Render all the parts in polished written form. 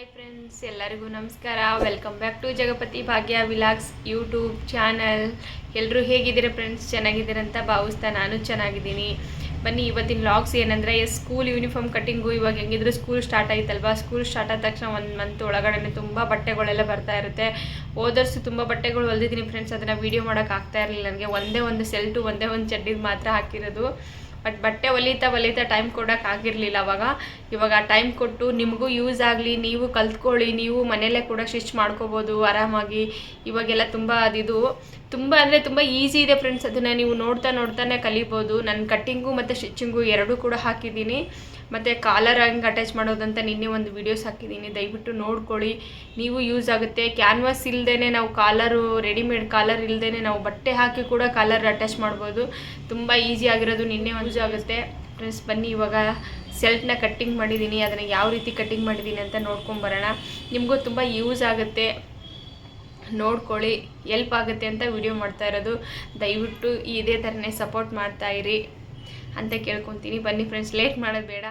Hi friends, ಎಲ್ಲರಿಗೂ ನಮಸ್ಕಾರ. Welcome back to Jagapathi Bhagya vlogs YouTube channel. ಎಲ್ಲರೂ ಹೇಗಿದ್ದೀರಾ ಫ್ರೆಂಡ್ಸ್? ಚೆನ್ನಾಗಿದ್ದೀರಂತ ಭಾವಿಸ್ತಾ ನಾನು ಚೆನ್ನಾಗಿದ್ದೀನಿ. ಬನ್ನಿ, ಇವತ್ತಿನ ವ್ಲಾಗ್ಸ್ ಏನಂದರೆ ಸ್ಕೂಲ್ ಯೂನಿಫಾರ್ಮ್ ಕಟ್ಟಿಂಗು. ಇವಾಗ ಹೆಂಗಿದ್ರು ಸ್ಕೂಲ್ ಸ್ಟಾರ್ಟ್ ಆಯ್ತಲ್ವಾ? ಸ್ಕೂಲ್ ಸ್ಟಾರ್ಟ್ ಆದ ತಕ್ಷಣ 1 ಮಂತ್ ಒಳಗಡೆ ತುಂಬ ಬಟ್ಟೆಗಳೆಲ್ಲ ಬರ್ತಾ ಇರುತ್ತೆ. ಓದರ್ಸು ತುಂಬ ಬಟ್ಟೆಗಳು ಹೊಲ್ದಿದ್ದೀನಿ ಫ್ರೆಂಡ್ಸ್. ಅದನ್ನು ವೀಡಿಯೋ ಮಾಡೋಕ್ಕಾಗ್ತಾ ಇರಲಿಲ್ಲ ನನಗೆ. ಒಂದೇ ಒಂದು ಸೆಲ್ಟು, ಒಂದೇ ಒಂದು ಚಡ್ಡಿಗೆ ಮಾತ್ರ ಹಾಕಿರೋದು. ಬಟ್ ಬಟ್ಟೆ ಹೊಲಿತಾ ಟೈಮ್ ಕೊಡೋಕ್ಕಾಗಿರಲಿಲ್ಲ ಅವಾಗ. ಇವಾಗ ಟೈಮ್ ಕೊಟ್ಟು ನಿಮಗೂ ಯೂಸ್ ಆಗಲಿ, ನೀವು ಕಲ್ತ್ಕೊಳ್ಳಿ, ನೀವು ಮನೆಯಲ್ಲೇ ಕೂಡ ಸ್ಟಿಚ್ ಮಾಡ್ಕೋಬೋದು ಆರಾಮಾಗಿ. ಇವಾಗೆಲ್ಲ ತುಂಬ ತುಂಬ ಅಂದರೆ ತುಂಬ ಈಸಿ ಇದೆ ಫ್ರೆಂಡ್ಸ್. ಅದನ್ನು ನೀವು ನೋಡ್ತಾನೆ ಕಲಿಬೋದು. ನಾನು ಕಟ್ಟಿಂಗು ಮತ್ತು ಸ್ಟಿಚಿಂಗು ಎರಡೂ ಕೂಡ ಹಾಕಿದ್ದೀನಿ. ಮತ್ತು ಕಾಲರ್ ಹೆಂಗೆ ಅಟ್ಯಾಚ್ ಮಾಡೋದಂತ ನಿನ್ನೆ ಒಂದು ವೀಡಿಯೋಸ್ ಹಾಕಿದ್ದೀನಿ, ದಯವಿಟ್ಟು ನೋಡ್ಕೊಳ್ಳಿ. ನೀವು ಯೂಸ್ ಆಗುತ್ತೆ. ಕ್ಯಾನ್ವಾಸ್ ಇಲ್ಲದೇ ನಾವು ಕಾಲರು, ರೆಡಿಮೇಡ್ ಕಾಲರ್ ಇಲ್ಲದೇ ನಾವು ಬಟ್ಟೆ ಹಾಕಿ ಕೂಡ ಕಾಲರ್ ಅಟ್ಯಾಚ್ ಮಾಡ್ಬೋದು. ತುಂಬ ಈಸಿ ಆಗಿರೋದು, ನಿನ್ನೆ ಯೂಸ್ ಆಗುತ್ತೆ ಫ್ರೆಂಡ್ಸ್. ಬನ್ನಿ, ಇವಾಗ ಸೆಲ್ಟ್ನ ಕಟ್ಟಿಂಗ್ ಮಾಡಿದ್ದೀನಿ. ಅದನ್ನು ಯಾವ ರೀತಿ ಕಟ್ಟಿಂಗ್ ಮಾಡಿದ್ದೀನಿ ಅಂತ ನೋಡ್ಕೊಂಬರೋಣ. ನಿಮಗೂ ತುಂಬ ಯೂಸ್ ಆಗುತ್ತೆ, ನೋಡ್ಕೊಳ್ಳಿ, ಎಲ್ಪ್ ಆಗುತ್ತೆ ಅಂತ ವಿಡಿಯೋ ಮಾಡ್ತಾ ಇರೋದು. ದಯವಿಟ್ಟು ಇದೇ ಥರನೇ ಸಪೋರ್ಟ್ ಮಾಡ್ತಾಯಿರಿ ಅಂತ ಕೇಳ್ಕೊತೀನಿ. ಬನ್ನಿ ಫ್ರೆಂಡ್ಸ್, ಲೇಟ್ ಮಾಡೋದು ಬೇಡ.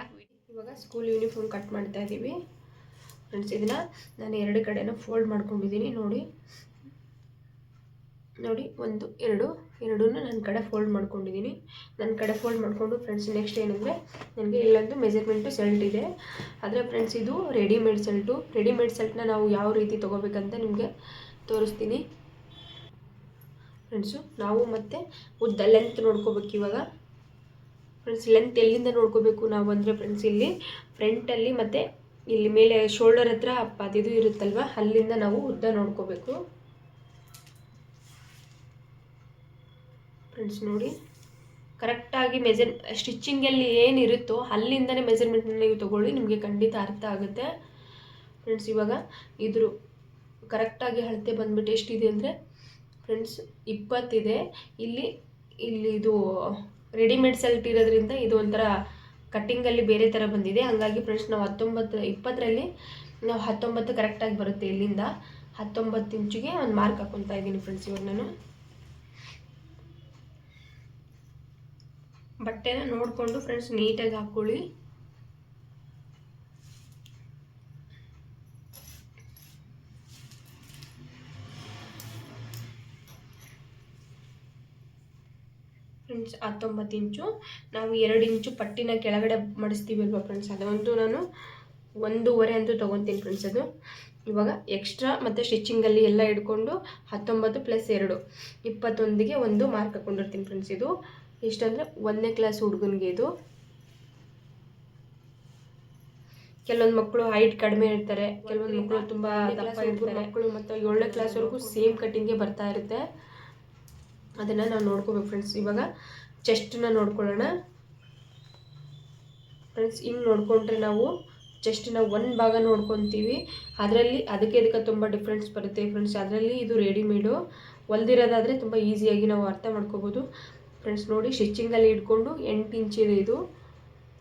ಇವಾಗ ಸ್ಕೂಲ್ ಯೂನಿಫಾರ್ಮ್ ಕಟ್ ಮಾಡ್ತಾ ಇದ್ದೀವಿ ಫ್ರೆಂಡ್ಸ್. ಇದನ್ನು ನಾನು ಎರಡು ಕಡೆನೂ ಫೋಲ್ಡ್ ಮಾಡ್ಕೊಂಡಿದ್ದೀನಿ. ನೋಡಿ 1 2 ಎರಡನ್ನೂ ನನ್ನ ಕಡೆ ಫೋಲ್ಡ್ ಮಾಡ್ಕೊಂಡಿದ್ದೀನಿ. ನನ್ನ ಕಡೆ ಫೋಲ್ಡ್ ಮಾಡಿಕೊಂಡು ಫ್ರೆಂಡ್ಸ್, ನೆಕ್ಸ್ಟ್ ಏನಂದರೆ ನನಗೆ ಇಲ್ಲೊಂದು ಮೆಜರ್ಮೆಂಟು ಸೆಲ್ಟ್ ಇದೆ. ಆದರೆ ಫ್ರೆಂಡ್ಸ್, ಇದು ರೆಡಿಮೇಡ್ ಸೆಲ್ಟು. ರೆಡಿಮೇಡ್ ಸೆಲ್ಟ್ನ ನಾವು ಯಾವ ರೀತಿ ತೊಗೋಬೇಕಂತ ನಿಮಗೆ ತೋರಿಸ್ತೀನಿ ಫ್ರೆಂಡ್ಸು. ನಾವು ಮತ್ತೆ ಉದ್ದ ಲೆಂತ್ ನೋಡ್ಕೋಬೇಕು ಇವಾಗ ಫ್ರೆಂಡ್ಸ್. ಲೆಂತ್ ಎಲ್ಲಿಂದ ನೋಡ್ಕೋಬೇಕು ನಾವು ಅಂದರೆ ಫ್ರೆಂಡ್ಸ್, ಇಲ್ಲಿ ಫ್ರಂಟಲ್ಲಿ ಮತ್ತು ಇಲ್ಲಿ ಮೇಲೆ ಶೋಲ್ಡರ್ ಹತ್ರ ಅದು ಇರುತ್ತಲ್ವ, ಅಲ್ಲಿಂದ ನಾವು ಉದ್ದ ನೋಡ್ಕೋಬೇಕು ಫ್ರೆಂಡ್ಸ್. ನೋಡಿ, ಕರೆಕ್ಟಾಗಿ ಸ್ಟಿಚ್ಚಿಂಗಲ್ಲಿ ಏನಿರುತ್ತೋ ಅಲ್ಲಿಂದನೇ ಮೆಜರ್ಮೆಂಟ್ನ ನೀವು ತೊಗೊಳ್ಳಿ, ನಿಮಗೆ ಖಂಡಿತ ಅರ್ಥ ಆಗುತ್ತೆ ಫ್ರೆಂಡ್ಸ್. ಇವಾಗ ಇದ್ರ ಕರೆಕ್ಟಾಗಿ ಅಳತೆ ಬಂದ್ಬಿಟ್ಟು ಎಷ್ಟಿದೆ ಅಂದರೆ ಫ್ರೆಂಡ್ಸ್ 20 ಇದೆ. ಇಲ್ಲಿ ಇದು ರೆಡಿಮೇಡ್ ಸೆಲ್ಟ್ ಇರೋದ್ರಿಂದ ಇದು ಒಂಥರ ಕಟ್ಟಿಂಗಲ್ಲಿ ಬೇರೆ ಥರ ಬಂದಿದೆ. ಹಾಗಾಗಿ ಫ್ರೆಂಡ್ಸ್, ನಾವು 20ರಲ್ಲಿ ನಾವು 19 ಕರೆಕ್ಟಾಗಿ ಬರುತ್ತೆ. ಇಲ್ಲಿಂದ 19 ಇಂಚಿಗೆ ಒಂದು ಮಾರ್ಕ್ ಹಾಕ್ಕೊತಾ ಇದ್ದೀನಿ ಫ್ರೆಂಡ್ಸ್. ಇವಾಗ ನಾನು ಬಟ್ಟೆನ ನೋಡಿಕೊಂಡು ಫ್ರೆಂಡ್ಸ್ ನೀಟಾಗಿ ಹಾಕ್ಕೊಳ್ಳಿ. ಫ್ರೆಂಡ್ಸ್, 19 ಇಂಚು ನಾವು 2 ಇಂಚು ಪಟ್ಟಿನ ಕೆಳಗಡೆ ಮಡಿಸ್ತೀವಲ್ವ ಫ್ರೆಂಡ್ಸ್, ಅದಂತೂ ನಾನು 1.5 ಅಂತೂ ತೊಗೊತೀನಿ ಫ್ರೆಂಡ್ಸ್. ಅದು ಇವಾಗ ಎಕ್ಸ್ಟ್ರಾ ಮತ್ತು ಸ್ಟಿಚ್ಚಿಂಗಲ್ಲಿ ಎಲ್ಲ ಹಿಡ್ಕೊಂಡು 19 + 2 21ಗೆ ಒಂದು ಮಾರ್ಕ್ ಹಾಕ್ಕೊಂಡಿರ್ತೀನಿ ಫ್ರೆಂಡ್ಸ್. ಇದು ಎಷ್ಟಂದರೆ 1ನೇ ಕ್ಲಾಸ್ ಹುಡುಗನಿಗೆ ಇದು. ಕೆಲವೊಂದು ಮಕ್ಕಳು ಹೈಟ್ ಕಡಿಮೆ ಇರ್ತಾರೆ, ಕೆಲವೊಂದು ಮಕ್ಕಳು ತುಂಬ ದಪ್ಪ ಇರ್ತಾರೆ. ಮಕ್ಕಳು ಮತ್ತು 7ನೇ ಕ್ಲಾಸ್ವರೆಗೂ ಸೇಮ್ ಕಟ್ಟಿಂಗೇ ಬರ್ತಾ ಇರುತ್ತೆ. ಅದನ್ನು ನಾವು ನೋಡ್ಕೋಬೇಕು ಫ್ರೆಂಡ್ಸ್. ಇವಾಗ ಚೆಸ್ಟನ್ನ ನೋಡ್ಕೊಳ್ಳೋಣ ಫ್ರೆಂಡ್ಸ್. ಹಿಂಗೆ ನೋಡಿಕೊಂಡ್ರೆ ನಾವು ಚೆಸ್ಟನ್ನ ಒಂದು ಭಾಗ ನೋಡ್ಕೊತೀವಿ. ಅದಕ್ಕೆ ತುಂಬ ಡಿಫ್ರೆನ್ಸ್ ಬರುತ್ತೆ ಫ್ರೆಂಡ್ಸ್. ಅದರಲ್ಲಿ ಇದು ರೆಡಿಮೇಡು, ಹೊಲ್ದಿರೋದಾದರೆ ತುಂಬ ಈಸಿಯಾಗಿ ನಾವು ಅರ್ಥ ಮಾಡ್ಕೋಬೋದು ಫ್ರೆಂಡ್ಸ್. ನೋಡಿ, ಸ್ಟಿಚ್ಚಿಂಗಲ್ಲಿ ಹಿಡ್ಕೊಂಡು 8 ಇಂಚಿದೆ ಇದು.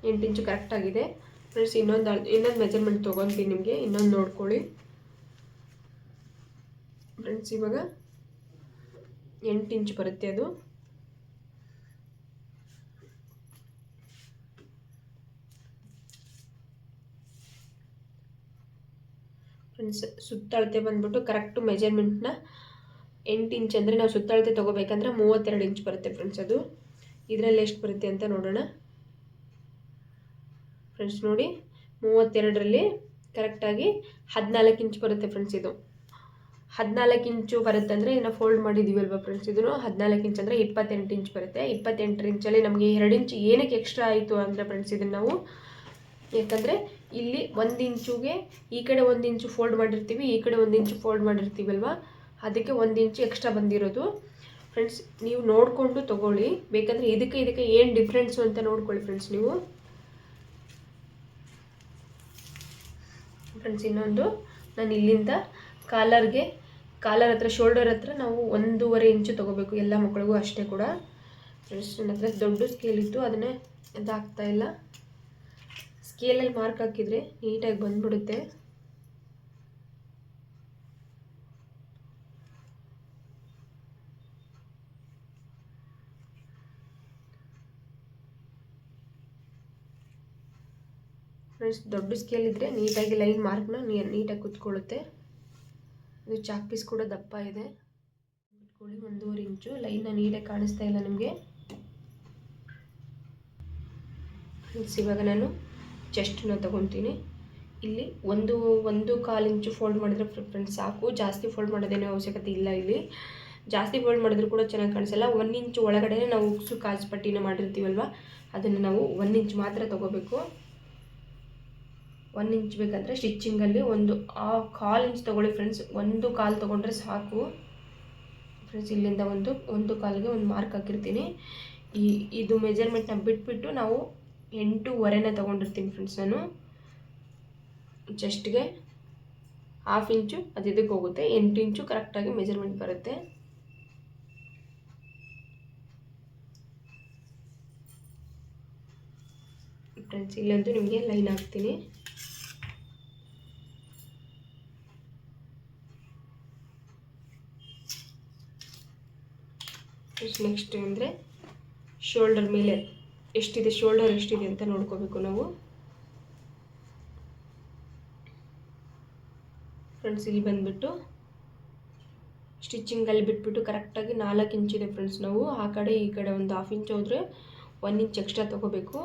8 ಇಂಚು ಕರೆಕ್ಟಾಗಿದೆ ಫ್ರೆಂಡ್ಸ್. ಇನ್ನೊಂದು ಮೆಜರ್ಮೆಂಟ್ ತೊಗೊತೀನಿ ನಿಮಗೆ, ಇನ್ನೊಂದು ನೋಡ್ಕೊಳ್ಳಿ ಫ್ರೆಂಡ್ಸ್. ಇವಾಗ 8 ಇಂಚು ಬರುತ್ತೆ ಅದು. ಫ್ರೆಂಡ್ಸ್, ಸುತ್ತಳತೆ ಬಂದ್ಬಿಟ್ಟು ಕರೆಕ್ಟು ಮೆಜರ್ಮೆಂಟ್ನ 8 ಇಂಚ್ ಅಂದರೆ ನಾವು ಸುತ್ತಳತೆ ತೊಗೋಬೇಕಂದ್ರೆ 32 ಇಂಚ್ ಬರುತ್ತೆ ಫ್ರೆಂಡ್ಸ್. ಅದು ಇದರಲ್ಲಿ ಎಷ್ಟು ಬರುತ್ತೆ ಅಂತ ನೋಡೋಣ ಫ್ರೆಂಡ್ಸ್. ನೋಡಿ, 32ರಲ್ಲಿ ಕರೆಕ್ಟಾಗಿ 14 ಇಂಚ್ ಬರುತ್ತೆ ಫ್ರೆಂಡ್ಸ್. ಇದು 14 ಇಂಚು ಬರುತ್ತೆ ಅಂದರೆ ಇದನ್ನು ಫೋಲ್ಡ್ ಮಾಡಿದ್ದೀವಲ್ವ ಫ್ರೆಂಡ್ಸ್, ಇದನ್ನು 14 ಇಂಚ್ ಅಂದರೆ 28 ಇಂಚ್ ಬರುತ್ತೆ. 28 ಇಂಚಲ್ಲಿ ನಮಗೆ 2 ಇಂಚ್ ಏನಕ್ಕೆ ಎಕ್ಸ್ಟ್ರಾ ಆಯಿತು ಅಂದರೆ ಫ್ರೆಂಡ್ಸ್, ಇದನ್ನು ನಾವು ಯಾಕಂದರೆ ಇಲ್ಲಿ 1 ಇಂಚುಗೆ ಈ ಕಡೆ 1 ಇಂಚು ಫೋಲ್ಡ್ ಮಾಡಿರ್ತೀವಿ, ಈ ಕಡೆ 1 ಇಂಚು ಫೋಲ್ಡ್ ಮಾಡಿರ್ತೀವಲ್ವ, ಅದಕ್ಕೆ 1 ಇಂಚು ಎಕ್ಸ್ಟ್ರಾ ಬಂದಿರೋದು ಫ್ರೆಂಡ್ಸ್. ನೀವು ನೋಡಿಕೊಂಡು ತೊಗೊಳ್ಳಿ, ಬೇಕಂದರೆ ಇದಕ್ಕೆ ಏನು ಡಿಫ್ರೆನ್ಸು ಅಂತ ನೋಡ್ಕೊಳ್ಳಿ ಫ್ರೆಂಡ್ಸ್ ನೀವು ಫ್ರೆಂಡ್ಸ್. ಇನ್ನೊಂದು, ನಾನು ಇಲ್ಲಿಂದ ಕಾಲರ್ ಹತ್ರ, ಶೋಲ್ಡರ್ ಹತ್ರ ನಾವು 1.5 ಇಂಚು ತೊಗೋಬೇಕು. ಎಲ್ಲ ಮಕ್ಕಳಿಗೂ ಅಷ್ಟೇ ಕೂಡ ಫ್ರೆಂಡ್ಸ್. ನನ್ನ ಹತ್ರ ದೊಡ್ಡ ಸ್ಕೇಲ್ ಇತ್ತು, ಅದನ್ನೇ ಇದಾಗ್ತಾಯಿಲ್ಲ. ಸ್ಕೇಲಲ್ಲಿ ಮಾರ್ಕ್ ಹಾಕಿದರೆ ನೀಟಾಗಿ ಬಂದ್ಬಿಡುತ್ತೆ. ಫ್ರೆಂಡ್ಸ್ ದೊಡ್ಡ ಸ್ಕೇಲ್ ಇದ್ದರೆ ನೀಟಾಗಿ ಲೈನ್ ಮಾರ್ಕ್ನ ನೀಟಾಗಿ ಕುತ್ಕೊಳ್ಳುತ್ತೆ. ಇದು ಚಾಕ್ ಪೀಸ್ ಕೂಡ ದಪ್ಪ ಇದೆ. ಇಟ್ಕೊಳ್ಳಿ 1.5 ಇಂಚು. ಲೈನ್ನ ನೀಟಾಗಿ ಕಾಣಿಸ್ತಾ ಇಲ್ಲ ನಿಮಗೆ. ಫ್ರೆಂಡ್ಸ್ ಇವಾಗ ನಾನು ಚೆಸ್ಟನ್ನ ತೊಗೊತೀನಿ. ಇಲ್ಲಿ 1.25 ಇಂಚು ಫೋಲ್ಡ್ ಮಾಡಿದ್ರೆ ಫ್ರೆಂಡ್ಸ್ ಸಾಕು. ಜಾಸ್ತಿ ಫೋಲ್ಡ್ ಮಾಡೋದೇನೋ ಅವಶ್ಯಕತೆ ಇಲ್ಲ. ಇಲ್ಲಿ ಜಾಸ್ತಿ ಫೋಲ್ಡ್ ಮಾಡಿದ್ರು ಕೂಡ ಚೆನ್ನಾಗಿ ಕಾಣಿಸಲ್ಲ. 1 ಇಂಚು ಒಳಗಡೆ ನಾವು ಉಕ್ಸು ಕಾಜು ಪಟ್ಟಿನ ಮಾಡಿರ್ತೀವಲ್ವ, ಅದನ್ನು ನಾವು 1 ಇಂಚ್ ಮಾತ್ರ ತೊಗೋಬೇಕು. 1 ಇಂಚ್ ಬೇಕಂದರೆ ಸ್ಟಿಚ್ಚಿಂಗಲ್ಲಿ 1/4 ಇಂಚ್ ತೊಗೊಳ್ಳಿ ಫ್ರೆಂಡ್ಸ್. 1/4 ತೊಗೊಂಡ್ರೆ ಸಾಕು ಫ್ರೆಂಡ್ಸ್. ಇಲ್ಲಿಂದ 1/4ಗೆ ಒಂದು ಮಾರ್ಕ್ ಹಾಕಿರ್ತೀನಿ. ಇದು ಮೆಜರ್ಮೆಂಟ್ನ ಬಿಟ್ಬಿಟ್ಟು ನಾವು 8.25 ತೊಗೊಂಡಿರ್ತೀನಿ ಫ್ರೆಂಡ್ಸ್. ನಾನು ಚೆಸ್ಟ್ಗೆ 1/2 ಇಂಚು ಅದು ಇದಕ್ಕೆ ಹೋಗುತ್ತೆ. 8 ಇಂಚು ಕರೆಕ್ಟಾಗಿ ಮೆಜರ್ಮೆಂಟ್ ಬರುತ್ತೆ. ಫ್ರೆಂಡ್ಸ್ ಇಲ್ಲಂತೂ ನಿಮಗೆ ಲೈನ್ ಹಾಕ್ತೀನಿ. ನೆಕ್ಸ್ಟ್ ಅಂದರೆ ಶೋಲ್ಡರ್ ಮೇಲೆ ಎಷ್ಟಿದೆ, ಶೋಲ್ಡರ್ ಎಷ್ಟಿದೆ ಅಂತ ನೋಡ್ಕೋಬೇಕು ನಾವು. ಫ್ರೆಂಡ್ಸ್ ಇಲ್ಲಿ ಬಂದುಬಿಟ್ಟು ಸ್ಟಿಚ್ಚಿಂಗಲ್ಲಿ ಬಿಟ್ಬಿಟ್ಟು ಕರೆಕ್ಟಾಗಿ 4 ಇಂಚಿದೆ ಫ್ರೆಂಡ್ಸ್. ನಾವು ಆ ಕಡೆ ಈ ಕಡೆ ಒಂದು 1/2 ಇಂಚ್ ಹೋದರೆ 1 ಇಂಚ್ ಎಕ್ಸ್ಟ್ರಾ ತೊಗೋಬೇಕು.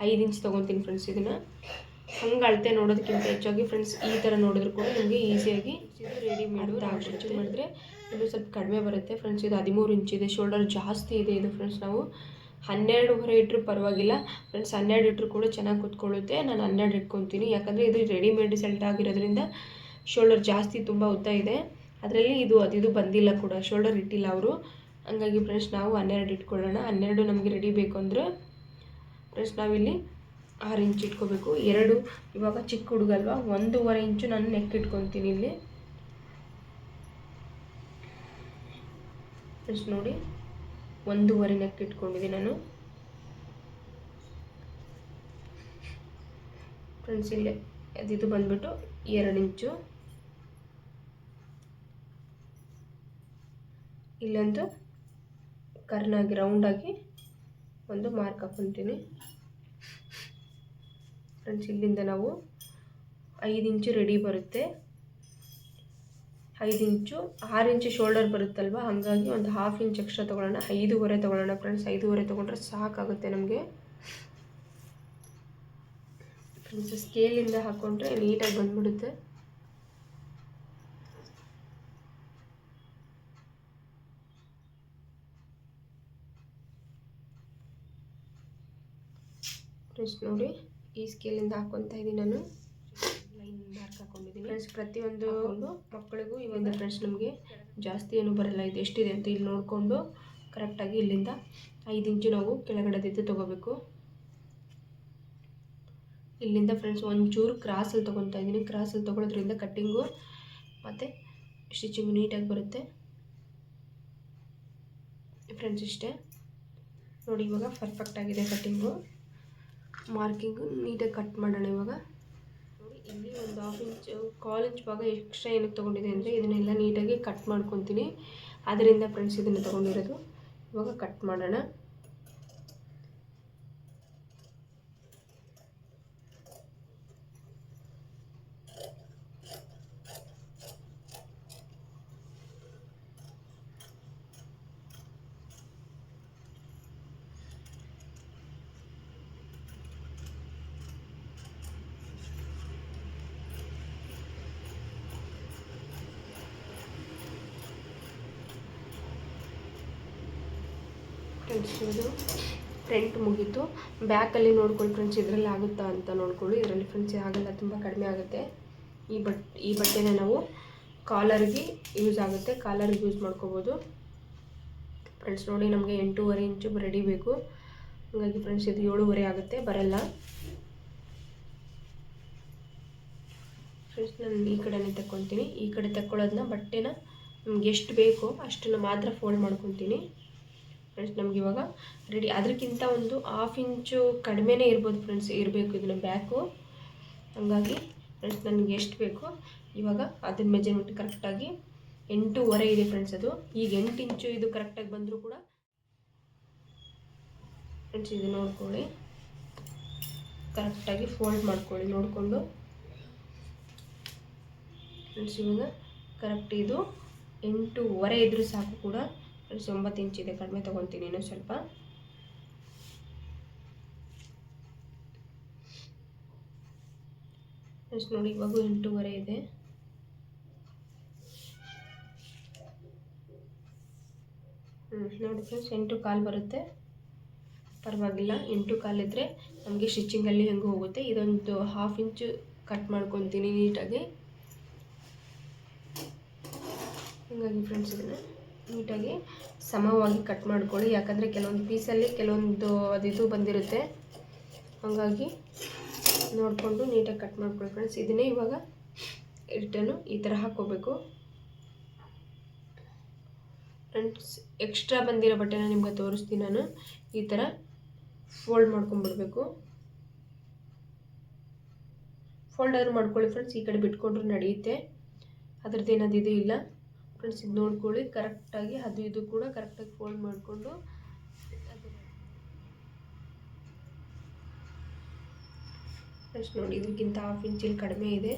5 ಇಂಚ್ ತೊಗೊತೀನಿ ಫ್ರೆಂಡ್ಸ್. ಇದನ್ನು ಹಂಗೆ ಅಳತೆ ನೋಡೋದಕ್ಕಿಂತ ಹೆಚ್ಚಾಗಿ ಫ್ರೆಂಡ್ಸ್ ಈ ಥರ ನೋಡಿದ್ರು ಕೂಡ ನಿಮಗೆ ಈಸಿಯಾಗಿ ಇದು ರೆಡಿಮೇಡು ಸ್ಟಿಚಿಂಗ್ ಮಾಡಿದ್ರೆ ಇನ್ನೂ ಸ್ವಲ್ಪ ಕಡಿಮೆ ಬರುತ್ತೆ ಫ್ರೆಂಡ್ಸ್. ಇದು 13 ಇಂಚಿದೆ. ಶೋಲ್ಡರ್ ಜಾಸ್ತಿ ಇದೆ ಇದು ಫ್ರೆಂಡ್ಸ್. ನಾವು 12.5 ಇಟ್ಟರು ಪರವಾಗಿಲ್ಲ ಫ್ರೆಂಡ್ಸ್. 12 ಇಟ್ಟರು ಕೂಡ ಚೆನ್ನಾಗಿ ಕೂತ್ಕೊಳ್ಳುತ್ತೆ. ನಾನು 12 ಇಟ್ಕೊತೀನಿ. ಯಾಕಂದರೆ ಇದು ರೆಡಿಮೇಡ್ ಸೆಲ್ಟ್ ಆಗಿರೋದ್ರಿಂದ ಶೋಲ್ಡರ್ ಜಾಸ್ತಿ ತುಂಬ ಉದ್ದ ಇದೆ. ಅದರಲ್ಲಿ ಇದು ಬಂದಿಲ್ಲ ಕೂಡ, ಶೋಲ್ಡರ್ ಇಟ್ಟಿಲ್ಲ ಅವರು. ಹಂಗಾಗಿ ಫ್ರೆಂಡ್ಸ್ ನಾವು 12 ಇಟ್ಕೊಳ್ಳೋಣ. 12 ನಮಗೆ ರೆಡಿ ಬೇಕು ಅಂದರೆ ಫ್ರೆಂಡ್ಸ್ ನಾವಿಲ್ಲಿ 6 ಇಂಚ್ ಇಟ್ಕೋಬೇಕು. 2 ಇವಾಗ ಚಿಕ್ಕ ಹುಡುಗಲ್ವ, 1.25 ಇಂಚು ನಾನು ನೆಕ್ ಇಟ್ಕೊತೀನಿ ಇಲ್ಲಿ ಫ್ರೆಂಡ್ಸ್. ನೋಡಿ 1.25 ನೆಕ್ ಇಟ್ಕೊಂಡಿದ್ದೀನಿ ನಾನು ಫ್ರೆಂಡ್ಸ್. ಇಲ್ಲೇ ಇದು ಬಂದುಬಿಟ್ಟು 2 ಇಂಚು. ಇಲ್ಲೊಂದು ಕರ್ನಾಗಿ ರೌಂಡಾಗಿ ಒಂದು ಮಾರ್ಕ್ ಹಾಕ್ಕೊತೀನಿ ಫ್ರೆಂಡ್ಸ್. ಇಲ್ಲಿಂದ ನಾವು 5 ಇಂಚು ರೆಡಿ ಬರುತ್ತೆ. 5 ಇಂಚು 6 ಇಂಚು ಶೋಲ್ಡರ್ ಬರುತ್ತಲ್ವ, ಹಾಗಾಗಿ ಒಂದು 1/2 ಇಂಚ್ ಎಕ್ಸ್ಟ್ರಾ ತೊಗೊಳ್ಳೋಣ. 5.25 ತೊಗೊಳ್ಳೋಣ ಫ್ರೆಂಡ್ಸ್. 5.25 ತೊಗೊಂಡ್ರೆ ಸಾಕಾಗುತ್ತೆ ನಮಗೆ ಫ್ರೆಂಡ್ಸ್. ಸ್ಕೇಲಿಂದ ಹಾಕ್ಕೊಂಡ್ರೆ ನೀಟಾಗಿ ಬಂದ್ಬಿಡುತ್ತೆ. ಫ್ರೆಂಡ್ಸ್ ನೋಡಿ ಈ ಸ್ಕೇಲಿಂದ ಹಾಕ್ಕೊತಾ ಇದ್ದೀನಿ ನಾನು. ಲೈನ್ ಮಾರ್ಕ್ ಹಾಕ್ಕೊಂಡಿದ್ದೀನಿ ಫ್ರೆಂಡ್ಸ್. ಪ್ರತಿಯೊಂದು ಮಕ್ಕಳಿಗೂ ಇವಾಗ ಫ್ರೆಂಡ್ಸ್ ನಮಗೆ ಜಾಸ್ತಿ ಏನೂ ಬರಲ್ಲ. ಇದು ಎಷ್ಟಿದೆ ಅಂತ ಇಲ್ಲಿ ನೋಡಿಕೊಂಡು ಕರೆಕ್ಟಾಗಿ ಇಲ್ಲಿಂದ 5 ಇಂಚು ನಾವು ಕೆಳಗಡೆದಿದ್ದು ತೊಗೋಬೇಕು. ಇಲ್ಲಿಂದ ಫ್ರೆಂಡ್ಸ್ ಒಂಚೂರು ಕ್ರಾಸಲ್ಲಿ ತೊಗೊತಾ ಇದ್ದೀನಿ. ಕ್ರಾಸಲ್ಲಿ ತೊಗೊಳೋದ್ರಿಂದ ಕಟ್ಟಿಂಗು ಮತ್ತು ಸ್ಟಿಚಿಂಗು ನೀಟಾಗಿ ಬರುತ್ತೆ ಫ್ರೆಂಡ್ಸ್. ಇಷ್ಟೇ ನೋಡಿ, ಇವಾಗ ಪರ್ಫೆಕ್ಟಾಗಿದೆ ಕಟ್ಟಿಂಗು. ಮಾರ್ಕಿಂಗು ನೀಟಾಗಿ ಕಟ್ ಮಾಡೋಣ ಇವಾಗ. ನೋಡಿ ಇಲ್ಲಿ ಒಂದು 1/2 ಇಂಚು 1/4 ಇಂಚ್ ಭಾಗ ಎಕ್ಸ್ಟ್ರಾ ಏನಕ್ಕೆ ತೊಗೊಂಡಿದೆ ಅಂದರೆ ಇದನ್ನೆಲ್ಲ ನೀಟಾಗಿ ಕಟ್ ಮಾಡ್ಕೊತೀನಿ. ಅದರಿಂದ ಫ್ರೆಂಡ್ಸ್ ಇದನ್ನು ತೊಗೊಂಡಿರೋದು. ಇವಾಗ ಕಟ್ ಮಾಡೋಣ. ಫ್ರೆಂಡ್ಸ್ ಇದು ಫ್ರಂಟ್ ಮುಗೀತು. ಬ್ಯಾಕಲ್ಲಿ ನೋಡ್ಕೊಳ್ಳಿ ಫ್ರೆಂಡ್ಸ್, ಇದರಲ್ಲಿ ಆಗುತ್ತಾ ಅಂತ ನೋಡ್ಕೊಳ್ಳಿ. ಇದರಲ್ಲಿ ಫ್ರೆಂಡ್ಸ್ ಆಗಲ್ಲ, ತುಂಬ ಕಡಿಮೆ ಆಗುತ್ತೆ. ಈ ಬಟ್ಟೆನ ನಾವು ಕಾಲರ್ಗೆ ಯೂಸ್ ಆಗುತ್ತೆ, ಕಾಲರ್ಗೆ ಯೂಸ್ ಮಾಡ್ಕೋಬೋದು ಫ್ರೆಂಡ್ಸ್. ನೋಡಿ ನಮಗೆ 8.25 ಇಂಚು ರೆಡಿ ಬೇಕು. ಹಾಗಾಗಿ ಫ್ರೆಂಡ್ಸ್ ಇದು 7.25 ಆಗುತ್ತೆ, ಬರಲ್ಲ ಫ್ರೆಂಡ್ಸ್. ನಾನು ಈ ಕಡೆನೇ ತಗೊತೀನಿ. ಈ ಕಡೆ ತಗೊಳ್ಳೋದನ್ನ ಬಟ್ಟೆನ ನಮ್ಗೆ ಎಷ್ಟು ಬೇಕೋ ಅಷ್ಟನ್ನು ಮಾತ್ರ ಫೋಲ್ಡ್ ಮಾಡ್ಕೊತೀನಿ ಫ್ರೆಂಡ್ಸ್. ನಮ್ಗೆ ಇವಾಗ ರೆಡಿ. ಅದಕ್ಕಿಂತ ಒಂದು 1/2 ಇಂಚು ಕಡಿಮೆನೇ ಇರ್ಬೋದು ಫ್ರೆಂಡ್ಸ್, ಇರಬೇಕು ಇದನ್ನು ಬ್ಯಾಕು. ಹಾಗಾಗಿ ಫ್ರೆಂಡ್ಸ್ ನನಗೆ ಎಷ್ಟು ಬೇಕೋ ಇವಾಗ ಅದನ್ನ ಮೆಜರ್ಮೆಂಟ್ ಕರೆಕ್ಟಾಗಿ 8.25 ಇದೆ ಫ್ರೆಂಡ್ಸ್. ಅದು ಈಗ 8 ಇಂಚು ಇದು ಕರೆಕ್ಟಾಗಿ ಬಂದರೂ ಕೂಡ ಫ್ರೆಂಡ್ಸ್ ಇದು ನೋಡ್ಕೊಳ್ಳಿ ಕರೆಕ್ಟಾಗಿ ಫೋಲ್ಡ್ ಮಾಡ್ಕೊಳ್ಳಿ ನೋಡಿಕೊಂಡು. ಫ್ರೆಂಡ್ಸ್ ಇವಾಗ ಕರೆಕ್ಟ್ ಇದು 8.25 ಇದ್ರೂ ಸಾಕು ಕೂಡ. ಫ್ರೆಂಡ್ಸ್ 9 ಇಂಚ್ ಇದೆ, ಕಡಿಮೆ ತೊಗೊತೀನಿ ಇನ್ನೂ ಸ್ವಲ್ಪ. ಫ್ರೆಂಡ್ಸ್ ನೋಡಿ ಇವಾಗ 8.25 ಇದೆ. ನೋಡಿ ಫ್ರೆಂಡ್ಸ್ 8.25 ಬರುತ್ತೆ, ಪರವಾಗಿಲ್ಲ. 8.25 ಇದ್ದರೆ ನಮಗೆ ಸ್ಟಿಚಿಂಗಲ್ಲಿ ಹೆಂಗೆ ಹೋಗುತ್ತೆ. ಇದೊಂದು 1/2 ಇಂಚು ಕಟ್ ಮಾಡ್ಕೊತೀನಿ ನೀಟಾಗಿ. ಹೀಗಾಗಿ ಫ್ರೆಂಡ್ಸ್ ಇದನ್ನು ನೀಟಾಗಿ ಸಮವಾಗಿ ಕಟ್ ಮಾಡ್ಕೊಳ್ಳಿ, ಯಾಕಂದರೆ ಕೆಲವೊಂದು ಪೀಸಲ್ಲಿ ಕೆಲವೊಂದು ಅದಿದು ಬಂದಿರುತ್ತೆ, ಹಾಗಾಗಿ ನೋಡಿಕೊಂಡು ನೀಟಾಗಿ ಕಟ್ ಮಾಡ್ಕೊಳ್ಳಿ ಫ್ರೆಂಡ್ಸ್. ಇದನ್ನೇ ಇವಾಗ ರಿಟರ್ನು ಈ ಥರ ಹಾಕ್ಕೋಬೇಕು ಫ್ರೆಂಡ್ಸ್. ಎಕ್ಸ್ಟ್ರಾ ಬಂದಿರೋ ಬಟ್ಟೆನ ನಿಮ್ಗೆ ತೋರಿಸ್ತೀನಿ ನಾನು. ಈ ಥರ ಫೋಲ್ಡ್ ಮಾಡ್ಕೊಂಡ್ಬಿಡ್ಬೇಕು. ಫೋಲ್ಡ್ ಆದರೂ ಮಾಡ್ಕೊಳ್ಳಿ ಫ್ರೆಂಡ್ಸ್, ಈ ಕಡೆ ಬಿಟ್ಕೊಂಡ್ರೂ ನಡೆಯುತ್ತೆ, ಅದ್ರದ್ದು ಏನದು ಇದು ಇಲ್ಲ ಫ್ರೆಂಡ್ಸ್. ಇದು ನೋಡ್ಕೊಳ್ಳಿ ಕರೆಕ್ಟಾಗಿ, ಅದು ಇದು ಕೂಡ ಕರೆಕ್ಟಾಗಿ ಫೋಲ್ಡ್ ಮಾಡಿಕೊಂಡು. ಫ್ರೆಂಡ್ಸ್ ನೋಡಿ ಇದಕ್ಕಿಂತ 1/2 ಇಂಚಲ್ಲಿ ಕಡಿಮೆ ಇದೆ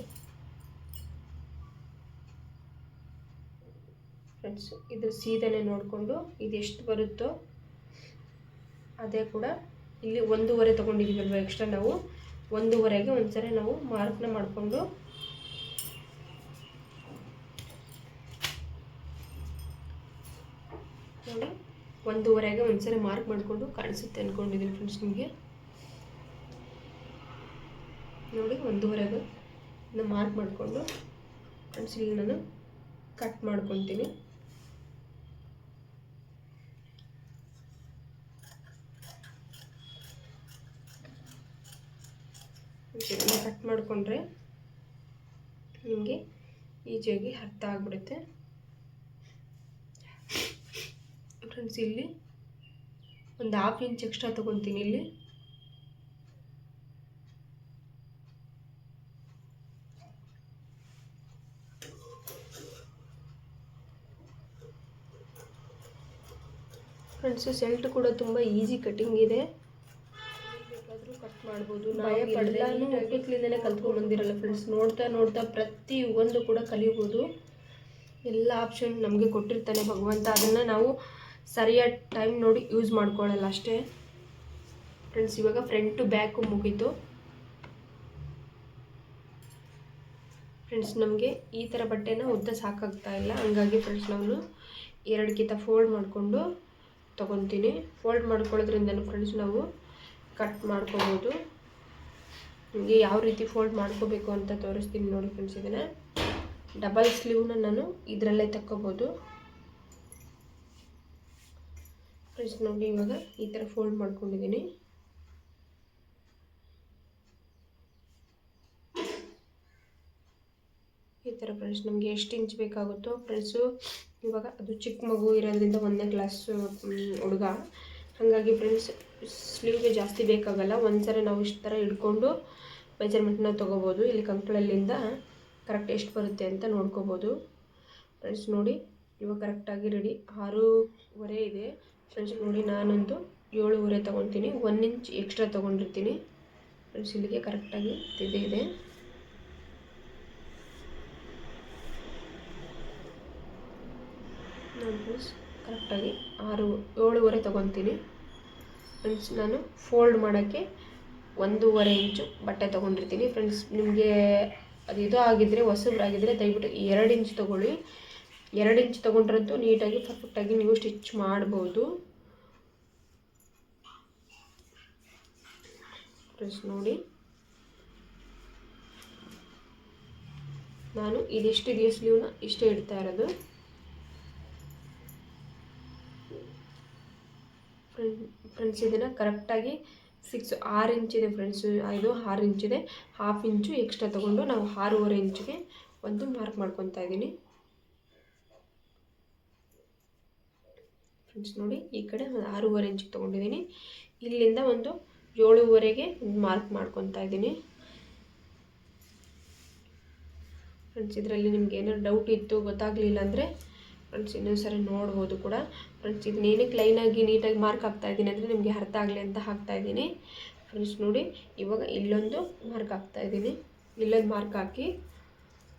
ಫ್ರೆಂಡ್ಸ್. ಇದು ಸೀದನೆ ನೋಡಿಕೊಂಡು ಇದು ಎಷ್ಟು ಬರುತ್ತೋ ಅದೇ ಕೂಡ ಇಲ್ಲಿ 1.25 ತೊಗೊಂಡಿದ್ದೀವಲ್ವ ಎಕ್ಸ್ಟ್ರಾ, ನಾವು 1.25ಗೆ ಒಂದ್ಸರಿ ನಾವು ಮಾರ್ಕ್ನ ಮಾಡಿಕೊಂಡು ನೋಡಿ 1.25ಗೆ ಒಂದ್ಸರಿ ಮಾರ್ಕ್ ಮಾಡಿಕೊಂಡು ಕಾಣಿಸುತ್ತೆ ಅಂದ್ಕೊಂಡಿದ್ದೀನಿ ಫ್ರೆಂಡ್ಸ್ ನಿಮಗೆ. ನೋಡಿ 1.25ಗೆ ಇದನ್ನ ಮಾರ್ಕ್ ಮಾಡಿಕೊಂಡು ಫ್ರೆಂಡ್ಸ್ ಇಲ್ಲಿ ನಾನು ಕಟ್ ಮಾಡ್ಕೊತೀನಿ. ಇದನ್ನು ಕಟ್ ಮಾಡಿಕೊಂಡ್ರೆ ನಿಮಗೆ ಈಜಿಯಾಗಿ ಅರ್ಥ ಆಗಿಬಿಡುತ್ತೆ ಫ್ರೆಂಡ್ಸ್. ಇಲ್ಲಿ ಒಂದು 1/2 ಇಂಚ್ ಎಕ್ಸ್ಟ್ರಾ ತೊಗೊತೀನಿ ಇಲ್ಲಿ. ಫ್ರೆಂಡ್ಸ್ ಸೆಲ್ಟ್ ಕೂಡ ತುಂಬ ಈಸಿ ಕಟಿಂಗ್ ಇದೆ, ಬೇಕಾದರೂ ಕಟ್ ಮಾಡ್ಬೋದು. ನಾವು ಎಲ್ಲನೂ ಹುಟ್ಟುತ್ತಲಿಂದಲೇ ಕಲ್ತ್ಕೊಂಡ್ಬಂದಿರಲ್ಲ ಫ್ರೆಂಡ್ಸ್. ನೋಡ್ತಾ ನೋಡ್ತಾ ಪ್ರತಿ ಒಂದು ಕೂಡ ಕಲಿಬೋದು. ಎಲ್ಲ ಆಪ್ಷನ್ ನಮಗೆ ಕೊಟ್ಟಿರ್ತಾನೆ ಭಗವಂತ, ಅದನ್ನು ನಾವು ಸರಿಯಾದ ಟೈಮ್ ನೋಡಿ ಯೂಸ್ ಮಾಡ್ಕೊಳ್ಳಲ್ಲ ಅಷ್ಟೇ ಫ್ರೆಂಡ್ಸ್. ಇವಾಗ ಫ್ರಂಟು ಬ್ಯಾಕು ಮುಗೀತು ಫ್ರೆಂಡ್ಸ್. ನಮಗೆ ಈ ಥರ ಬಟ್ಟೆನ ಉದ್ದ ಸಾಕಾಗ್ತಾ ಇಲ್ಲ, ಹಂಗಾಗಿ ಫ್ರೆಂಡ್ಸ್ ನಾನು 2ಕಿಂತ ಫೋಲ್ಡ್ ಮಾಡಿಕೊಂಡು ತೊಗೊತೀನಿ. ಫೋಲ್ಡ್ ಮಾಡ್ಕೊಳ್ಳೋದ್ರಿಂದನೂ ಫ್ರೆಂಡ್ಸ್ ನಾವು ಕಟ್ ಮಾಡ್ಕೋಬೋದು. ನಿಮಗೆ ಯಾವ ರೀತಿ ಫೋಲ್ಡ್ ಮಾಡ್ಕೋಬೇಕು ಅಂತ ತೋರಿಸ್ತೀನಿ ನೋಡಿ ಫ್ರೆಂಡ್ಸ್. ಇದನ್ನು ಡಬಲ್ ಸ್ಲೀವ್ನ ನಾನು ಇದರಲ್ಲೇ ತಕ್ಕೋಬೋದು ಫ್ರೆಂಡ್ಸ್. ನೋಡಿ ಇವಾಗ ಈ ಥರ ಫೋಲ್ಡ್ ಮಾಡ್ಕೊಂಡಿದ್ದೀನಿ. ಈ ಥರ ಫ್ರೆಂಡ್ಸ್ ನಮಗೆ ಎಷ್ಟು ಇಂಚ್ ಬೇಕಾಗುತ್ತೋ ಫ್ರೆಂಡ್ಸು. ಇವಾಗ ಅದು ಚಿಕ್ಕ ಮಗು ಇರೋದ್ರಿಂದ 1ನೇ ಕ್ಲಾಸ್ ಹುಡುಗ, ಹಾಗಾಗಿ ಫ್ರೆಂಡ್ಸ್ ಸ್ಲೀವ್ಗೆ ಜಾಸ್ತಿ ಬೇಕಾಗಲ್ಲ. ಒಂದ್ಸರಿ ನಾವು ಇಷ್ಟು ಥರ ಹಿಡ್ಕೊಂಡು ಮೆಜರ್ಮೆಂಟ್ನ ತೊಗೋಬೋದು. ಇಲ್ಲಿ ಕಂಕ್ಳಲ್ಲಿಂದ ಕರೆಕ್ಟ್ ಎಷ್ಟು ಬರುತ್ತೆ ಅಂತ ನೋಡ್ಕೋಬೋದು ಫ್ರೆಂಡ್ಸ್. ನೋಡಿ ಇವಾಗ ಕರೆಕ್ಟಾಗಿ ರೆಡಿ 6.25 ಇದೆ ಫ್ರೆಂಡ್ಸ್. ನೋಡಿ ನಾನೊಂದು 7.25 ತೊಗೊತೀನಿ, 1 ಇಂಚ್ ಎಕ್ಸ್ಟ್ರಾ ತೊಗೊಂಡಿರ್ತೀನಿ ಫ್ರೆಂಡ್ಸ್. ಇಲ್ಲಿಗೆ ಕರೆಕ್ಟಾಗಿ ಇದೆ. ನೋಡಿ ಫ್ರೆಂಡ್ಸ್ ಕರೆಕ್ಟಾಗಿ 7.25 ತೊಗೊತೀನಿ ಫ್ರೆಂಡ್ಸ್. ನಾನು ಫೋಲ್ಡ್ ಮಾಡೋಕ್ಕೆ 1.25 ಇಂಚು ಬಟ್ಟೆ ತೊಗೊಂಡಿರ್ತೀನಿ ಫ್ರೆಂಡ್ಸ್. ನಿಮಗೆ ಅದು ಇದು ಆಗಿದ್ದರೆ, ಹೊಸಬ್ರಾಗಿದ್ದರೆ ದಯವಿಟ್ಟು 2 ಇಂಚ್ ತೊಗೊಳ್ಳಿ. 2 ಇಂಚ್ ತೊಗೊಂಡ್ರಂತೂ ನೀಟಾಗಿ ಪರ್ಫೆಕ್ಟಾಗಿ ನೀವು ಸ್ಟಿಚ್ ಮಾಡ್ಬೋದು ಫ್ರೆಂಡ್ಸ್. ನೋಡಿ ನಾನು ಇದೆಷ್ಟಿದೆಯೋ ಸ್ಲೀವ್ನ ಇಷ್ಟೇ ಇಡ್ತಾ ಇರೋದು ಫ್ರೆಂಡ್ಸ್. ಇದನ್ನು ಕರೆಕ್ಟಾಗಿ 6 ಇಂಚಿದೆ ಫ್ರೆಂಡ್ಸ್. ಇದು 6 ಇಂಚಿದೆ, 1/2 ಇಂಚು ಎಕ್ಸ್ಟ್ರಾ ತೊಗೊಂಡು ನಾವು 6.25 ಇಂಚಿಗೆ ಒಂದು ಮಾರ್ಕ್ ಮಾಡ್ಕೊತಾ ಇದ್ದೀನಿ ಫ್ರೆಂಡ್ಸ್. ನೋಡಿ ಈ ಕಡೆ 6.25 ಇಂಚಿಗೆ ತೊಗೊಂಡಿದ್ದೀನಿ. ಇಲ್ಲಿಂದ ಒಂದು 7.25ಗೆ ಒಂದು ಮಾರ್ಕ್ ಮಾಡ್ಕೊತಾ ಇದ್ದೀನಿ ಫ್ರೆಂಡ್ಸ್. ಇದರಲ್ಲಿ ನಿಮ್ಗೆ ಏನಾದ್ರು ಡೌಟ್ ಇತ್ತು, ಗೊತ್ತಾಗಲಿಲ್ಲ ಅಂದರೆ ಫ್ರೆಂಡ್ಸ್ ಇನ್ನೊಂದು ಸರಿ ನೋಡ್ಬೋದು ಕೂಡ ಫ್ರೆಂಡ್ಸ್. ಇದನ್ನೇನಕ್ಕೆ ಲೈನಾಗಿ ನೀಟಾಗಿ ಮಾರ್ಕ್ ಹಾಕ್ತಾಯಿದ್ದೀನಿ ಅಂದರೆ ನಿಮಗೆ ಅರ್ಥ ಆಗಲಿ ಅಂತ ಹಾಕ್ತಾಯಿದ್ದೀನಿ ಫ್ರೆಂಡ್ಸ್ ನೋಡಿ, ಇವಾಗ ಇಲ್ಲೊಂದು ಮಾರ್ಕ್ ಹಾಕ್ತಾ ಇದ್ದೀನಿ. ಇಲ್ಲೊಂದು ಮಾರ್ಕ್ ಹಾಕಿ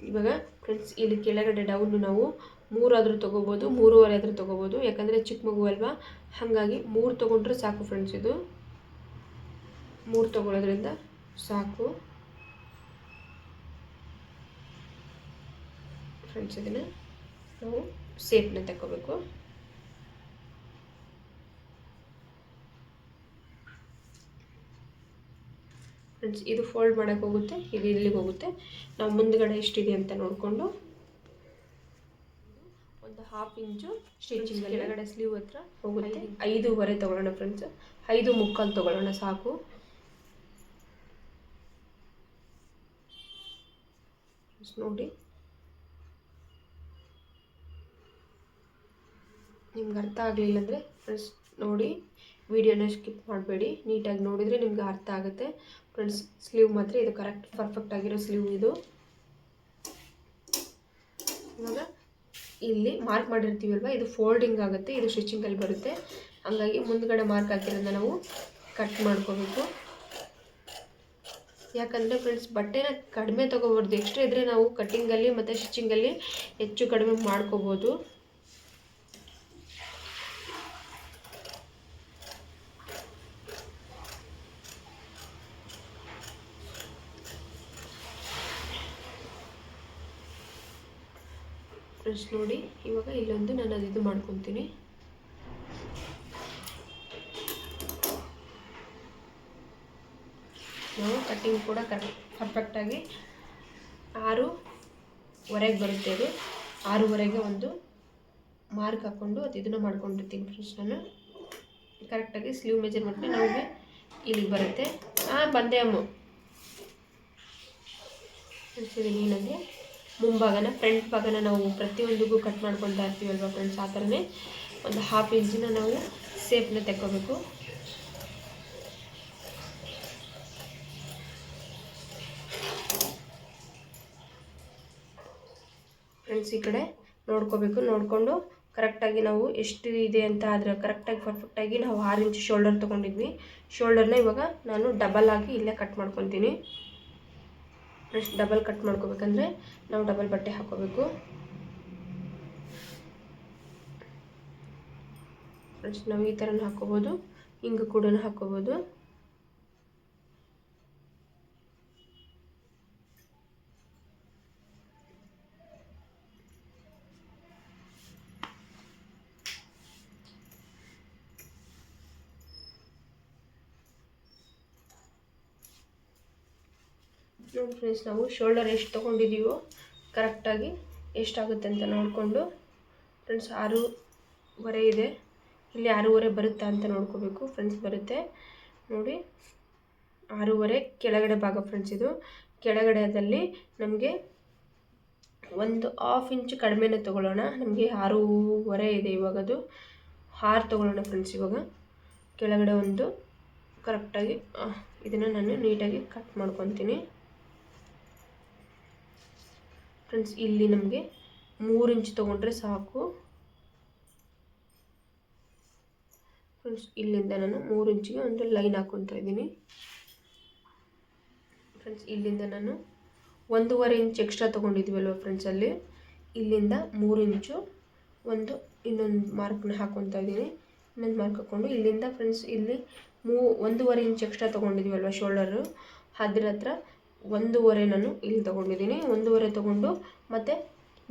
ಇವಾಗ ಫ್ರೆಂಡ್ಸ್ ಇಲ್ಲಿ ಕೆಳಗಡೆ ಡೌನ್ ನಾವು 3 ಆದರೂ ತೊಗೋಬೋದು, 3.5 ಆದರೂ ತೊಗೋಬೋದು. ಯಾಕಂದರೆ ಚಿಕ್ಕ ಮಗು ಅಲ್ವಾ, ಹಾಗಾಗಿ 3 ತೊಗೊಂಡ್ರೆ ಸಾಕು ಫ್ರೆಂಡ್ಸ್. ಇದು 3 ತೊಗೊಳೋದ್ರಿಂದ ಸಾಕು ಫ್ರೆಂಡ್ಸ್. ಇದನ್ನು ನಾವು ಸೇಪ್ನ ತಗೋಬೇಕು. ಫ್ರೆಂಡ್ಸ್ ಇದು ಫೋಲ್ಡ್ ಮಾಡೋಕ್ಕೆ ಹೋಗುತ್ತೆ, ಇದು ಇಲ್ಲಿಗೆ ಹೋಗುತ್ತೆ. ನಾವು ಮುಂದ್ಗಡೆ ಎಷ್ಟಿದೆ ಅಂತ ನೋಡಿಕೊಂಡು ಒಂದು 1/2 ಇಂಚು ಸ್ಟಿಚಿಂಗ್ ಕೆಳಗಡೆ ಸ್ಲೀವ್ ಹತ್ರ ಹೋಗುತ್ತೆ. 5.5 ತೊಗೊಳ್ಳೋಣ ಫ್ರೆಂಡ್ಸ್. 5.75 ತೊಗೊಳ್ಳೋಣ ಸಾಕು. ನೋಡಿ, ನಿಮ್ಗೆ ಅರ್ಥ ಆಗಲಿಲ್ಲ ಅಂದರೆ ಫ್ರೆಂಡ್ಸ್ ನೋಡಿ, ವಿಡಿಯೋನ ಸ್ಕಿಪ್ ಮಾಡಬೇಡಿ. ನೀಟಾಗಿ ನೋಡಿದರೆ ನಿಮ್ಗೆ ಅರ್ಥ ಆಗುತ್ತೆ ಫ್ರೆಂಡ್ಸ್. ಸ್ಲೀವ್ ಮಾತ್ರ ಇದು ಕರೆಕ್ಟ್ ಪರ್ಫೆಕ್ಟ್ ಆಗಿರೋ ಸ್ಲೀವ್ ಇದು. ಇವಾಗ ಇಲ್ಲಿ ಮಾರ್ಕ್ ಮಾಡಿರ್ತೀವಲ್ವ, ಇದು ಫೋಲ್ಡಿಂಗ್ ಆಗುತ್ತೆ, ಇದು ಸ್ಟಿಚಿಂಗಲ್ಲಿ ಬರುತ್ತೆ. ಹಂಗಾಗಿ ಮುಂದ್ಗಡೆ ಮಾರ್ಕ್ ಹಾಕಿರೋದನ್ನ ನಾವು ಕಟ್ ಮಾಡ್ಕೋಬೇಕು. ಯಾಕಂದರೆ ಫ್ರೆಂಡ್ಸ್ ಬಟ್ಟೆನ ಕಡಿಮೆ ತೊಗೋಬಾರ್ದು. ಎಕ್ಸ್ಟ್ರಾ ಇದ್ದರೆ ನಾವು ಕಟ್ಟಿಂಗಲ್ಲಿ ಮತ್ತು ಸ್ಟಿಚಿಂಗಲ್ಲಿ ಹೆಚ್ಚು ಕಡಿಮೆ ಮಾಡ್ಕೋಬೋದು. ಫ್ರೆಂಡ್ಸ್ ನೋಡಿ, ಇವಾಗ ಇಲ್ಲೊಂದು ನಾನು ಇದು ಮಾಡ್ಕೊತೀನಿ. ನಾವು ಕಟ್ಟಿಂಗ್ ಕೂಡ ಪರ್ಫೆಕ್ಟಾಗಿ 6.25 ಬರುತ್ತೆ. ಅದು 6.25ಗೆ ಒಂದು ಮಾರ್ಕ್ ಹಾಕ್ಕೊಂಡು ಅದು ಇದನ್ನು ಮಾಡ್ಕೊಂಡಿರ್ತೀನಿ ಫ್ರೆಂಡ್ಸ್. ನಾನು ಕರೆಕ್ಟಾಗಿ ಸ್ಲೀವ್ ಮೆಜರ್ಮೆಂಟ್ನ ನಮಗೆ ಇಲ್ಲಿಗೆ ಬರುತ್ತೆ. ಬಂದೆ ಅಮ್ಮ ಫ್ರೆಂಡ್ಸ್. ಇದನ್ನು ಏನಂದರೆ ಮುಂಭಾಗನ ಫ್ರಂಟ್ ಭಾಗನ ನಾವು ಪ್ರತಿಯೊಂದಿಗೂ ಕಟ್ ಮಾಡ್ಕೊಳ್ತಾ ಇರ್ತೀವಲ್ವ ಫ್ರೆಂಡ್ಸ್, ಆ ಥರನೇ ಒಂದು 1/2 ಇಂಚಿನ ನಾವು ಸೇಪ್ನ ತೆಕ್ಕೋಬೇಕು. ಫ್ರೆಂಡ್ಸ್ ಈ ಕಡೆ ನೋಡ್ಕೋಬೇಕು. ನೋಡಿಕೊಂಡು ಕರೆಕ್ಟಾಗಿ ನಾವು ಎಷ್ಟು ಇದೆ ಅಂತ ಆದರೆ ಕರೆಕ್ಟಾಗಿ ಪರ್ಫೆಕ್ಟಾಗಿ ನಾವು 6 ಇಂಚು ಶೋಲ್ಡರ್ ತೊಗೊಂಡಿದ್ವಿ. ಶೋಲ್ಡರ್ನ ಇವಾಗ ನಾನು ಡಬಲ್ ಆಗಿ ಇಲ್ಲೇ ಕಟ್ ಮಾಡ್ಕೊತೀನಿ. ಫ್ರೆಂಡ್ಸ್ ಡಬಲ್ ಕಟ್ ಮಾಡ್ಕೋಬೇಕಂದ್ರೆ ನಾವು ಡಬಲ್ ಬಟ್ಟೆ ಹಾಕೋಬೇಕು. ಫ್ರೆಂಡ್ಸ್ ನಾವು ಈ ಥರನೂ ಹಾಕೋಬೋದು, ಹಿಂಗೆ ಕೂಡ ಹಾಕೋಬೋದು. ನೋಡಿ ಫ್ರೆಂಡ್ಸ್, ನಾವು ಶೋಲ್ಡರ್ ಎಷ್ಟು ತೊಗೊಂಡಿದ್ದೀವೋ ಕರೆಕ್ಟಾಗಿ ಎಷ್ಟಾಗುತ್ತೆ ಅಂತ ನೋಡಿಕೊಂಡು ಫ್ರೆಂಡ್ಸ್ 6.25 ಇದೆ, ಇಲ್ಲಿ 6.25 ಬರುತ್ತಾ ಅಂತ ನೋಡ್ಕೋಬೇಕು ಫ್ರೆಂಡ್ಸ್. ಬರುತ್ತೆ ನೋಡಿ, 6.25 ಕೆಳಗಡೆ ಭಾಗ ಫ್ರೆಂಡ್ಸ್. ಇದು ಕೆಳಗಡೆದಲ್ಲಿ ನಮಗೆ ಒಂದು 1/2 ಇಂಚು ಕಡಿಮೆನೇ ತೊಗೊಳ್ಳೋಣ. ನಮಗೆ 6.25 ಇದೆ ಇವಾಗ. ಅದು 6 ತೊಗೊಳ್ಳೋಣ ಫ್ರೆಂಡ್ಸ್. ಇವಾಗ ಕೆಳಗಡೆ ಒಂದು ಕರೆಕ್ಟಾಗಿ ಇದನ್ನು ನಾನು ನೀಟಾಗಿ ಕಟ್ ಮಾಡ್ಕೊತೀನಿ ಫ್ರೆಂಡ್ಸ್. ಇಲ್ಲಿ ನಮಗೆ 3 ಇಂಚು ತೊಗೊಂಡ್ರೆ ಸಾಕು ಫ್ರೆಂಡ್ಸ್. ಇಲ್ಲಿಂದ ನಾನು 3 ಇಂಚಿಗೆ ಒಂದು ಲೈನ್ ಹಾಕ್ಕೊತಾ ಇದ್ದೀನಿ ಫ್ರೆಂಡ್ಸ್. ಇಲ್ಲಿಂದ ನಾನು 1.5 ಇಂಚ್ ಎಕ್ಸ್ಟ್ರಾ ತೊಗೊಂಡಿದ್ದೀವಲ್ವ ಫ್ರೆಂಡ್ಸ್, ಅಲ್ಲಿ ಇಲ್ಲಿಂದ 3 ಇಂಚು ಇನ್ನೊಂದು ಮಾರ್ಕ್ನ ಹಾಕ್ಕೊತಾ ಇದ್ದೀನಿ. ಇನ್ನೊಂದು ಮಾರ್ಕ್ ಹಾಕ್ಕೊಂಡು ಇಲ್ಲಿಂದ ಫ್ರೆಂಡ್ಸ್ ಇಲ್ಲಿ 1.5 ಇಂಚ್ ಎಕ್ಸ್ಟ್ರಾ ತೊಗೊಂಡಿದ್ದೀವಲ್ವ ಶೋಲ್ಡರು, ಅದ್ರ ಹತ್ರ 1.5 ನಾನು ಇಲ್ಲಿ ತೊಗೊಂಡಿದ್ದೀನಿ. 1.5 ತೊಗೊಂಡು ಮತ್ತು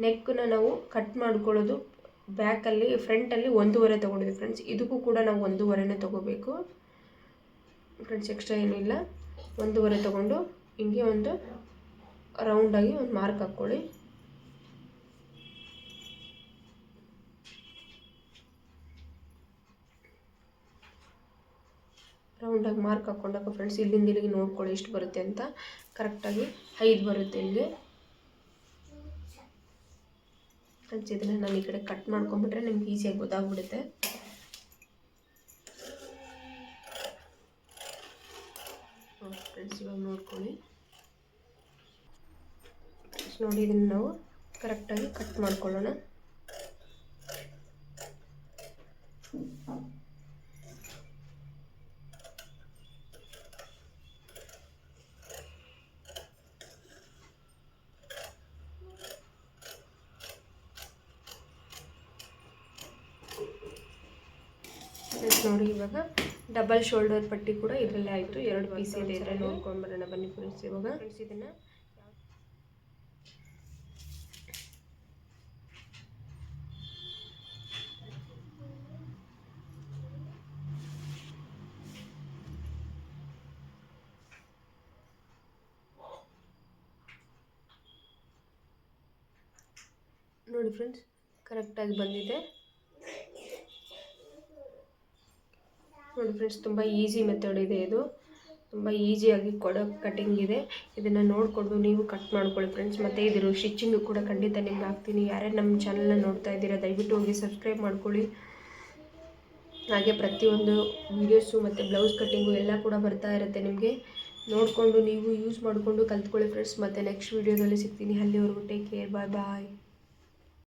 ನೆಕ್ಕನ್ನ ನಾವು ಕಟ್ ಮಾಡ್ಕೊಳ್ಳೋದು ಬ್ಯಾಕಲ್ಲಿ ಫ್ರಂಟಲ್ಲಿ 1.5 ತೊಗೊಂಡಿದ್ದೀವಿ ಫ್ರೆಂಡ್ಸ್. ಇದಕ್ಕೂ ಕೂಡ ನಾವು 1.5ನೇ ತೊಗೋಬೇಕು ಫ್ರೆಂಡ್ಸ್. ಎಕ್ಸ್ಟ್ರಾ ಏನಿಲ್ಲ, 1.5 ತೊಗೊಂಡು ಹಿಂಗೆ ಒಂದು ರೌಂಡಾಗಿ ಒಂದು ಮಾರ್ಕ್ ಹಾಕ್ಕೊಳ್ಳಿ. ರೌಂಡಾಗಿ ಮಾರ್ಕ್ ಹಾಕ್ಕೊಂಡಾಗ ಫ್ರೆಂಡ್ಸ್ ಇಲ್ಲಿಂದ ಇಲ್ಲಿಗೆ ನೋಡ್ಕೊಳ್ಳಿ ಎಷ್ಟು ಬರುತ್ತೆ ಅಂತ. ಕರೆಕ್ಟಾಗಿ 5 ಬರುತ್ತೆ ಇಲ್ಲಿಗೆ ಫ್ರೆಂಡ್ಸ್. ಇದನ್ನು ನಾನು ಈ ಕಡೆ ಕಟ್ ಮಾಡ್ಕೊಂಬಿಟ್ರೆ ನಿಮ್ಗೆ ಈಸಿಯಾಗಿ ಗೊತ್ತಾಗ್ಬಿಡುತ್ತೆ. ಫ್ರೆಂಡ್ಸ್ ಇವಾಗ ನೋಡ್ಕೊಳ್ಳಿ ನೋಡಿ, ಇದನ್ನು ನಾವು ಕರೆಕ್ಟಾಗಿ ಕಟ್ ಮಾಡ್ಕೊಳ್ಳೋಣ. ನೋಡಿ ಇವಾಗ ಡಬಲ್ ಶೋಲ್ಡರ್ ಪಟ್ಟಿ ಕೂಡ ಇದರಲ್ಲೇ ಆಯಿತು. 2 ಪೀಸ್ ಇದೆ ಇದರಲ್ಲಿ. ನೋಡ್ಕೊಂಡು ಬರೋಣ ಬನ್ನಿ ಫ್ರೆಂಡ್ಸ್. ಇವಾಗ ಫ್ರೆಂಡ್ಸ್ ಇದನ್ನು ನೋಡಿ ಫ್ರೆಂಡ್ಸ್ ಕರೆಕ್ಟಾಗಿ ಬಂದಿದೆ ನೋಡಿ ಫ್ರೆಂಡ್ಸ್. ತುಂಬ ಈಸಿ ಮೆಥಡ್ ಇದೆ ಇದು, ತುಂಬ ಈಸಿಯಾಗಿ ಕೊಡೋ ಕಟಿಂಗ್ ಇದೆ. ಇದನ್ನು ನೋಡಿಕೊಂಡು ನೀವು ಕಟ್ ಮಾಡ್ಕೊಳ್ಳಿ ಫ್ರೆಂಡ್ಸ್. ಮತ್ತು ಇದ್ರ ಸ್ಟಿಚಿಂಗು ಕೂಡ ಖಂಡಿತ ನಿಮ್ಗೆ ಹಾಕ್ತೀನಿ. ಯಾರ್ಯಾರು ನಮ್ಮ ಚಾನಲ್ನ ನೋಡ್ತಾ ಇದ್ದೀರಾ ದಯವಿಟ್ಟು ಹೋಗಿ ಸಬ್ಸ್ಕ್ರೈಬ್ ಮಾಡ್ಕೊಳ್ಳಿ. ಹಾಗೆ ಪ್ರತಿಯೊಂದು ವೀಡಿಯೋಸು ಮತ್ತು ಬ್ಲೌಸ್ ಕಟ್ಟಿಂಗು ಎಲ್ಲ ಕೂಡ ಬರ್ತಾ ಇರುತ್ತೆ ನಿಮಗೆ. ನೋಡಿಕೊಂಡು ನೀವು ಯೂಸ್ ಮಾಡಿಕೊಂಡು ಕಲ್ತ್ಕೊಳ್ಳಿ ಫ್ರೆಂಡ್ಸ್. ಮತ್ತು ನೆಕ್ಸ್ಟ್ ವೀಡಿಯೋದಲ್ಲಿ ಸಿಗ್ತೀನಿ. ಅಲ್ಲಿವರೆಗೂ ಟೇಕ್ ಕೇರ್, ಬಾಯ್ ಬಾಯ್.